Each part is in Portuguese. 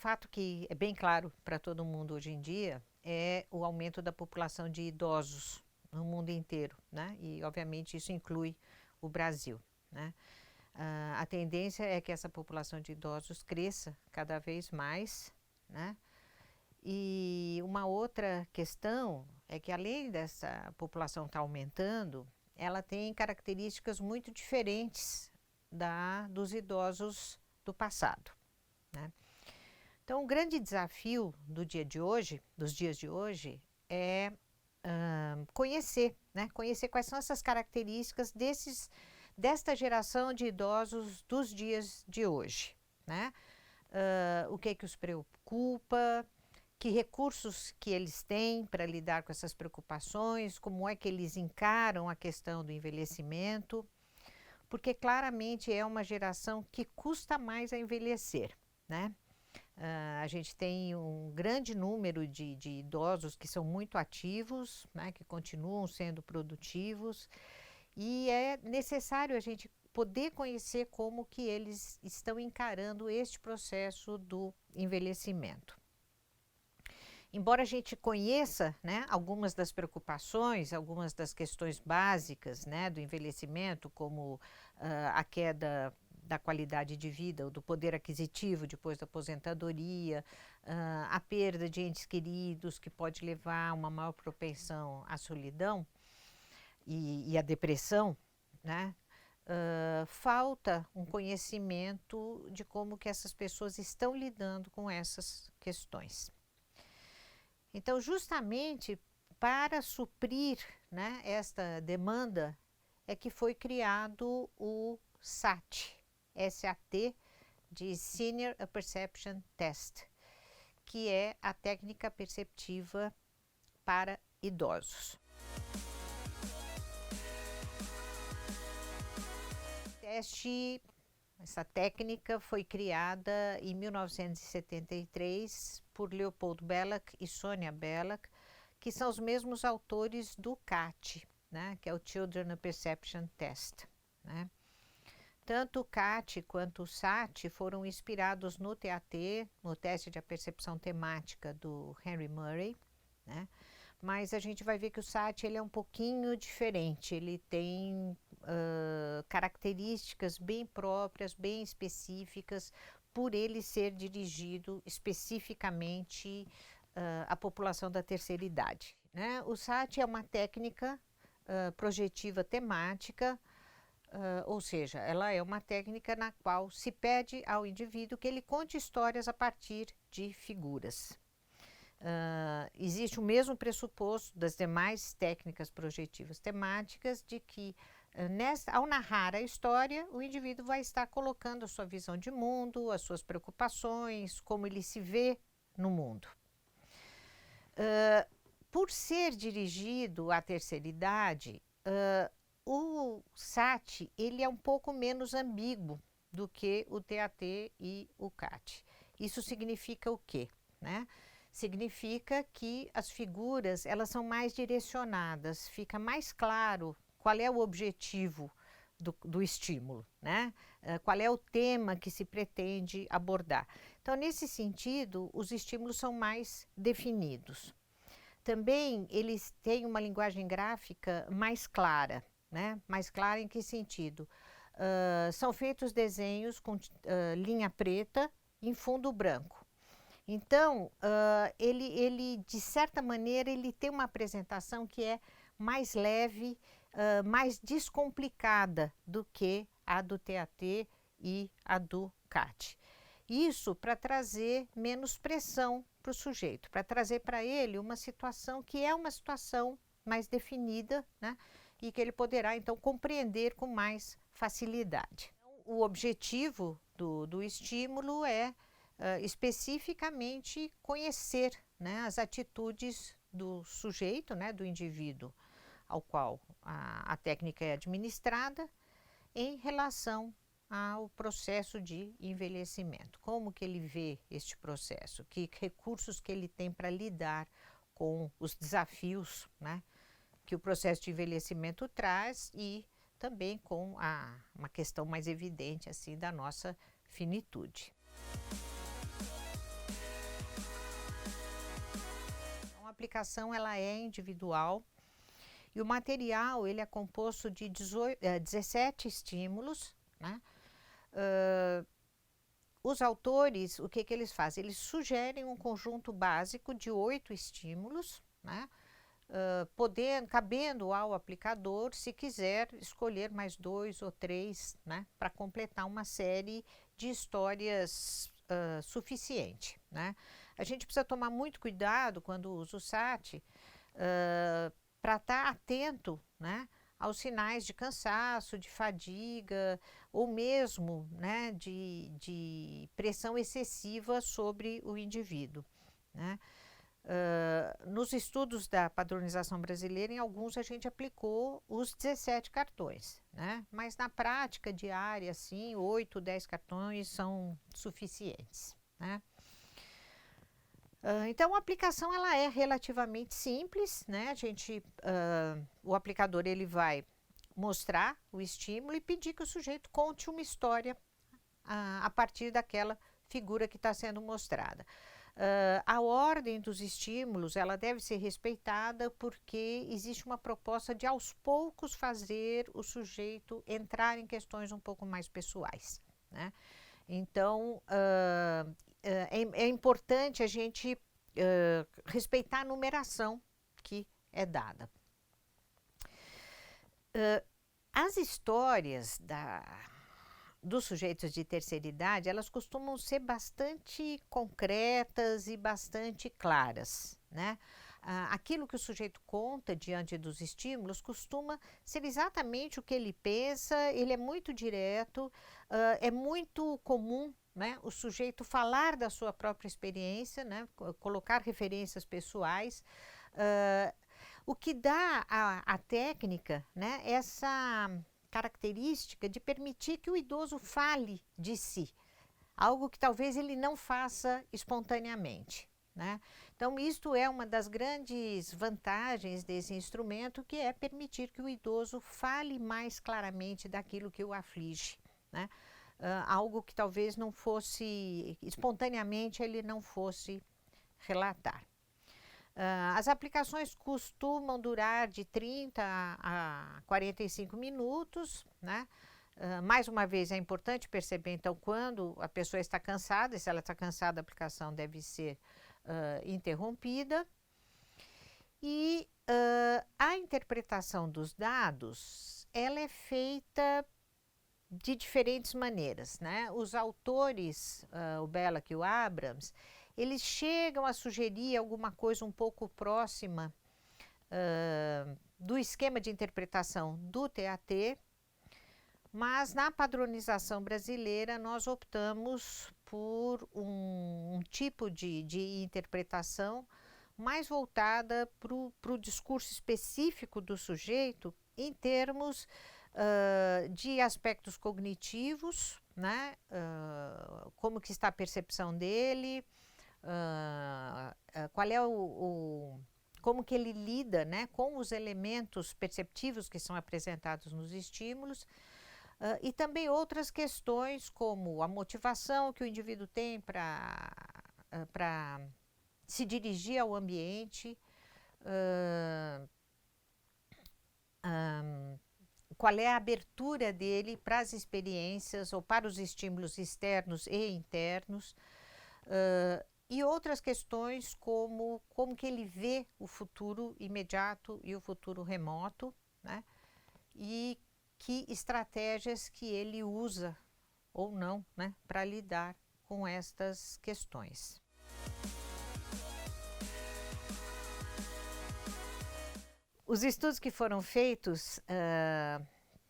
fato que é bem claro para todo mundo hoje em dia é o aumento da população de idosos no mundo inteiro, né? E, obviamente, isso inclui o Brasil, né? A tendência é que essa população de idosos cresça cada vez mais, né? E uma outra questão é que, além dessa população estar aumentando, ela tem características muito diferentes dos idosos do passado, né? Então, o grande desafio do dia de hoje, dos dias de hoje, é conhecer, né? Conhecer quais são essas características desta geração de idosos dos dias de hoje, né? O que é que os preocupa, que recursos que eles têm para lidar com essas preocupações, como é que eles encaram a questão do envelhecimento, porque claramente é uma geração que custa mais a envelhecer, né? A gente tem um grande número de idosos que são muito ativos, né, que continuam sendo produtivos, e é necessário a gente poder conhecer como que eles estão encarando este processo do envelhecimento. Embora a gente conheça, né, algumas das preocupações, algumas das questões básicas, né, do envelhecimento, como a queda da qualidade de vida, ou do poder aquisitivo depois da aposentadoria, a perda de entes queridos, que pode levar a uma maior propensão à solidão e à depressão, né? Falta um conhecimento de como que essas pessoas estão lidando com essas questões. Então, justamente para suprir, né, esta demanda, é que foi criado o SAT, S-A-T, de Senior Apperception Test, que é a técnica perceptiva para idosos. Essa técnica foi criada em 1973 por Leopold Belloc e Sonia Belloc, que são os mesmos autores do CAT, né, que é o Children Perception Test, né? Tanto o CAT quanto o SAT foram inspirados no TAT, no teste de percepção temática do Henry Murray, né? Mas a gente vai ver que o SAT ele é um pouquinho diferente, ele tem características bem próprias, bem específicas, por ele ser dirigido especificamente à população da terceira idade, né? O SAT é uma técnica projetiva temática, ou seja, ela é uma técnica na qual se pede ao indivíduo que ele conte histórias a partir de figuras. Existe o mesmo pressuposto das demais técnicas projetivas temáticas de que, ao narrar a história, o indivíduo vai estar colocando a sua visão de mundo, as suas preocupações, como ele se vê no mundo. Por ser dirigido à terceira idade, o SAT ele é um pouco menos ambíguo do que o TAT e o CAT. Isso significa o quê, né? Significa que as figuras elas são mais direcionadas, fica mais claro qual é o objetivo do estímulo, né? Qual é o tema que se pretende abordar. Então, nesse sentido, os estímulos são mais definidos. Também eles têm uma linguagem gráfica mais clara, né? Mais clara em que sentido? São feitos desenhos com linha preta em fundo branco. Então, ele, de certa maneira, ele tem uma apresentação que é mais leve, mais descomplicada do que a do TAT e a do CAT. Isso para trazer menos pressão para o sujeito, para trazer para ele uma situação que é uma situação mais definida, né? E que ele poderá, então, compreender com mais facilidade. O objetivo do estímulo é especificamente conhecer, né, as atitudes do sujeito, né, do indivíduo ao qual a técnica é administrada em relação ao processo de envelhecimento. Como que ele vê este processo, que recursos que ele tem para lidar com os desafios, né, que o processo de envelhecimento traz e também com uma questão mais evidente assim da nossa finitude. aplicação ela é individual e o material ele é composto de 17 estímulos, né? Os autores, o que eles fazem? Eles sugerem um conjunto básico de 8 estímulos, né? Cabendo ao aplicador, se quiser, escolher mais 2 ou 3, né? Para completar uma série de histórias suficiente, né? A gente precisa tomar muito cuidado quando usa o SAT para estar atento, né, aos sinais de cansaço, de fadiga ou mesmo, né, de pressão excessiva sobre o indivíduo, né? Nos estudos da padronização brasileira, em alguns a gente aplicou os 17 cartões, né? Mas na prática diária, assim, 8, 10 cartões são suficientes, né? Então, a aplicação ela é relativamente simples, né? O aplicador ele vai mostrar o estímulo e pedir que o sujeito conte uma história a partir daquela figura que está sendo mostrada. A ordem dos estímulos ela deve ser respeitada porque existe uma proposta de aos poucos fazer o sujeito entrar em questões um pouco mais pessoais, né? Então, é importante a gente respeitar a numeração que é dada. As histórias dos sujeitos de terceira idade, elas costumam ser bastante concretas e bastante claras, né? Aquilo que o sujeito conta diante dos estímulos costuma ser exatamente o que ele pensa, ele é muito direto, é muito comum, né, o sujeito falar da sua própria experiência, né, colocar referências pessoais, o que dá à técnica, né, essa característica de permitir que o idoso fale de si, algo que talvez ele não faça espontaneamente, né? Então, isto é uma das grandes vantagens desse instrumento, que é permitir que o idoso fale mais claramente daquilo que o aflige, né? Algo que talvez não fosse, espontaneamente ele não fosse relatar. As aplicações costumam durar de 30 a 45 minutos, né? Mais uma vez, é importante perceber, então, quando a pessoa está cansada, e se ela está cansada, a aplicação deve ser interrompida. E a interpretação dos dados, ela é feita de diferentes maneiras, né? Os autores, o Belloc e o Abrams, eles chegam a sugerir alguma coisa um pouco próxima do esquema de interpretação do TAT, mas na padronização brasileira nós optamos por um tipo de interpretação mais voltada para o discurso específico do sujeito em termos de aspectos cognitivos, né? Como que está a percepção dele, qual é como que ele lida, né, com os elementos perceptivos que são apresentados nos estímulos, e também outras questões como a motivação que o indivíduo tem para se dirigir ao ambiente, qual é a abertura dele para as experiências ou para os estímulos externos e internos, e outras questões como que ele vê o futuro imediato e o futuro remoto, né? E que estratégias que ele usa ou não, né, para lidar com estas questões. Os estudos que foram feitos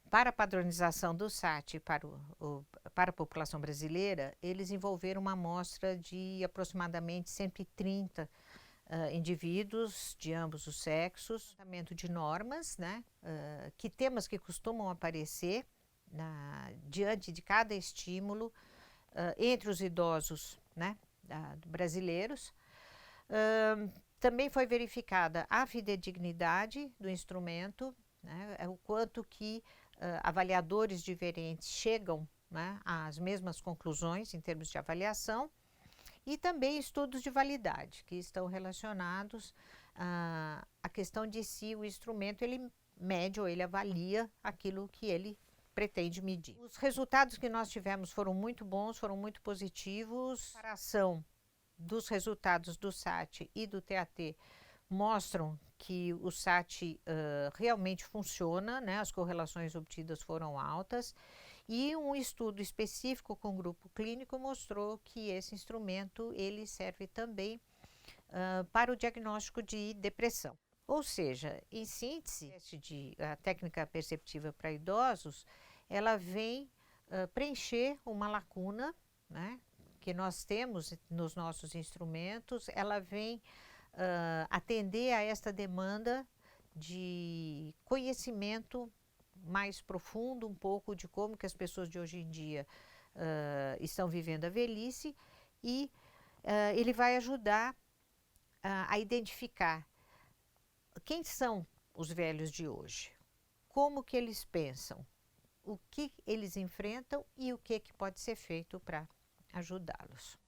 para a padronização do SAT para a população brasileira, eles envolveram uma amostra de aproximadamente 130 indivíduos de ambos os sexos, tratamento de normas, né? Que temas que costumam aparecer diante de cada estímulo entre os idosos, né, brasileiros. Também foi verificada a fidedignidade do instrumento, né, o quanto que avaliadores diferentes chegam, né, às mesmas conclusões em termos de avaliação, E também estudos de validade, que estão relacionados à questão de se o instrumento ele mede ou ele avalia aquilo que ele pretende medir. Os resultados que nós tivemos foram muito bons, foram muito positivos. A comparação dos resultados do SAT e do TAT mostram que o SAT realmente funciona, né? As correlações obtidas foram altas, e um estudo específico com grupo clínico mostrou que esse instrumento ele serve também para o diagnóstico de depressão. Ou seja, em síntese, a técnica perceptiva para idosos, ela vem preencher uma lacuna, né, que nós temos nos nossos instrumentos. Ela vem atender a esta demanda de conhecimento mais profundo, um pouco de como que as pessoas de hoje em dia estão vivendo a velhice, e ele vai ajudar a identificar quem são os velhos de hoje, como que eles pensam, o que eles enfrentam e o que pode ser feito para ajudá-los.